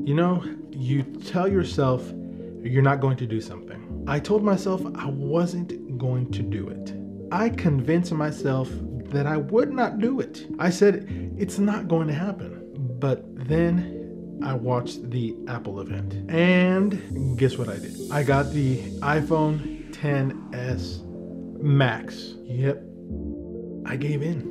You know, you tell yourself you're not going to do something. I told myself I wasn't going to do it. I convinced myself that I would not do it. I said it's not going to happen. But then I watched the Apple event. And guess what I did? I got the iPhone XS Max. Yep, I gave in.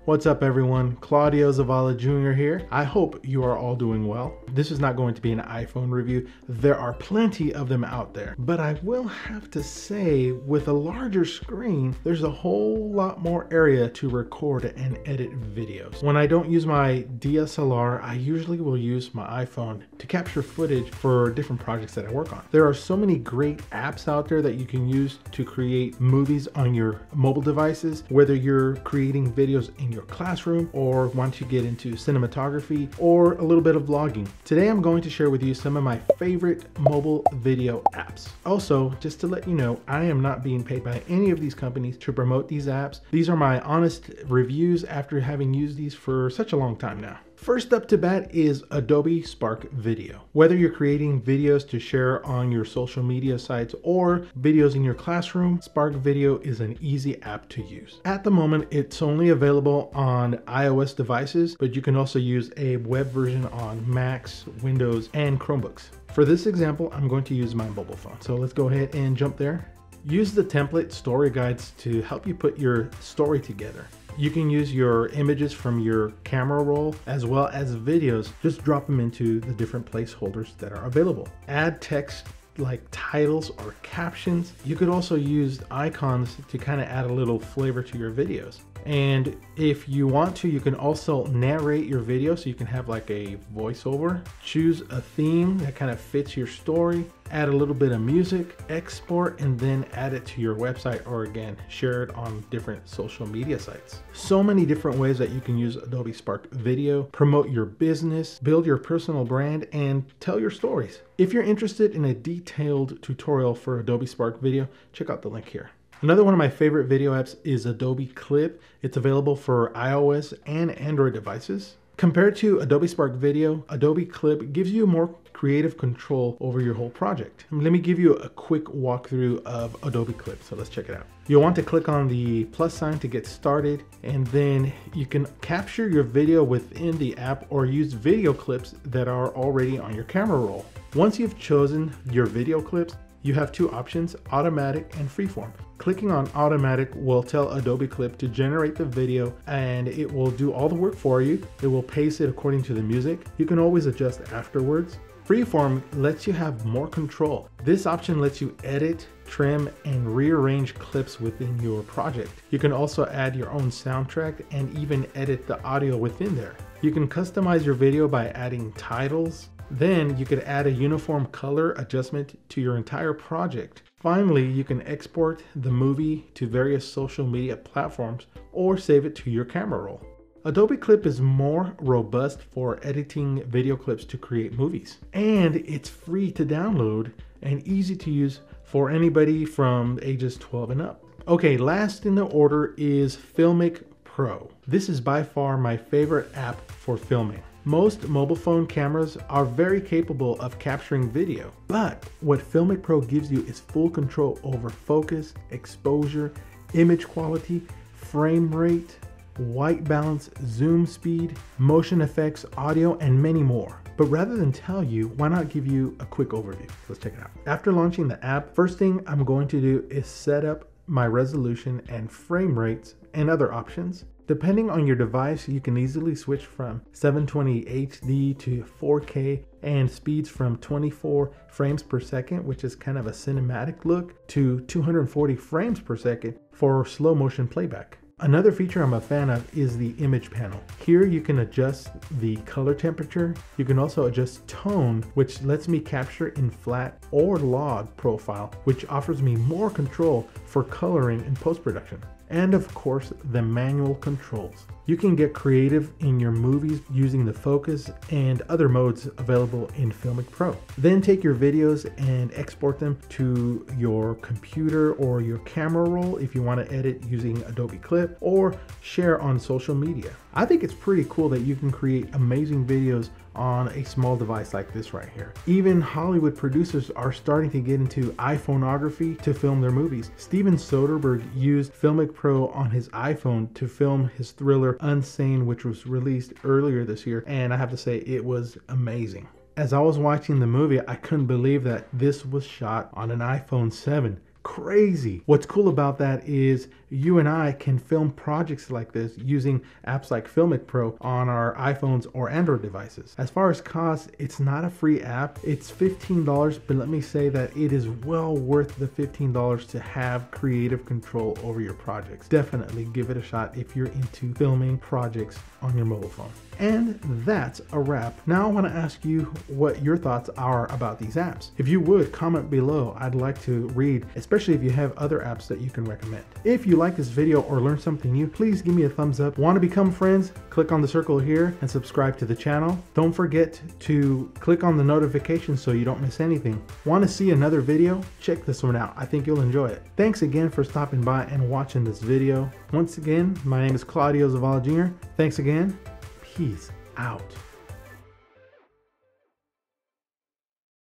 What's up everyone, Claudio Zavala Jr. here. I hope you are all doing well. This is not going to be an iPhone review. There are plenty of them out there, but I will have to say with a larger screen, there's a whole lot more area to record and edit videos. When I don't use my DSLR, I usually will use my iPhone to capture footage for different projects that I work on. There are so many great apps out there that you can use to create movies on your mobile devices, whether you're creating videos in your classroom or want to get into cinematography or a little bit of vlogging. Today I'm going to share with you some of my favorite mobile video apps. Also, just to let you know, I am not being paid by any of these companies to promote these apps. These are my honest reviews after having used these for such a long time now. First up to bat is Adobe Spark Video. Whether you're creating videos to share on your social media sites or videos in your classroom, Spark Video is an easy app to use. At the moment, it's only available on iOS devices, but you can also use a web version on Macs, Windows, and Chromebooks. For this example, I'm going to use my mobile phone. So let's go ahead and jump there. Use the template story guides to help you put your story together. You can use your images from your camera roll as well as videos. Just drop them into the different placeholders that are available. Add text like titles or captions. You could also use icons to kind of add a little flavor to your videos. And if you want to, you can also narrate your video so you can have like a voiceover. Choose a theme that kind of fits your story. Add a little bit of music, export, and then add it to your website, or again, share it on different social media sites. So many different ways that you can use Adobe Spark Video, promote your business, build your personal brand, and tell your stories. If you're interested in a detailed tutorial for Adobe Spark Video, check out the link here. Another one of my favorite video apps is Adobe Clip. It's available for iOS and Android devices. Compared to Adobe Spark Video, Adobe Clip gives you more creative control over your whole project. Let me give you a quick walkthrough of Adobe Clip, so let's check it out. You'll want to click on the plus sign to get started, and then you can capture your video within the app or use video clips that are already on your camera roll. Once you've chosen your video clips, you have two options, automatic and freeform. Clicking on automatic will tell Adobe Clip to generate the video, and it will do all the work for you. It will pace it according to the music. You can always adjust afterwards. Freeform lets you have more control. This option lets you edit, trim, and rearrange clips within your project. You can also add your own soundtrack and even edit the audio within there. You can customize your video by adding titles. Then you could add a uniform color adjustment to your entire project. Finally, you can export the movie to various social media platforms or save it to your camera roll. Adobe Clip is more robust for editing video clips to create movies. And it's free to download and easy to use for anybody from ages 12 and up. Okay, last in the order is Filmic Pro. This is by far my favorite app for filming. Most mobile phone cameras are very capable of capturing video, but what Filmic Pro gives you is full control over focus, exposure, image quality, frame rate, white balance, zoom speed, motion effects, audio, and many more. But rather than tell you, why not give you a quick overview? Let's check it out. After launching the app, first thing I'm going to do is set up my resolution and frame rates and other options. Depending on your device, you can easily switch from 720 HD to 4K and speeds from 24 frames per second, which is kind of a cinematic look, to 240 frames per second for slow motion playback. Another feature I'm a fan of is the image panel. Here you can adjust the color temperature. You can also adjust tone, which lets me capture in flat or log profile, which offers me more control for coloring in post-production. and of course the manual controls. You can get creative in your movies using the focus and other modes available in Filmic Pro. Then take your videos and export them to your computer or your camera roll if you want to edit using Adobe Clip, or share on social media. I think it's pretty cool that you can create amazing videos on a small device like this right here. Even Hollywood producers are starting to get into iPhoneography to film their movies. Steven Soderbergh used Filmic Pro on his iPhone to film his thriller Unsane, which was released earlier this year, and I have to say it was amazing. As I was watching the movie, I couldn't believe that this was shot on an iPhone 7. Crazy. What's cool about that is you and I can film projects like this using apps like Filmic Pro on our iPhones or Android devices. As far as cost, it's not a free app. It's $15, but let me say that it is well worth the $15 to have creative control over your projects. Definitely give it a shot if you're into filming projects on your mobile phone. And that's a wrap. Now I want to ask you what your thoughts are about these apps. If you would, comment below. I'd like to read, especially if you have other apps that you can recommend. If you like this video or learned something new, please give me a thumbs up. Want to become friends? Click on the circle here and subscribe to the channel. Don't forget to click on the notifications so you don't miss anything. Want to see another video? Check this one out. I think you'll enjoy it. Thanks again for stopping by and watching this video. Once again, my name is Claudio Zavala Jr. Thanks again. Peace out.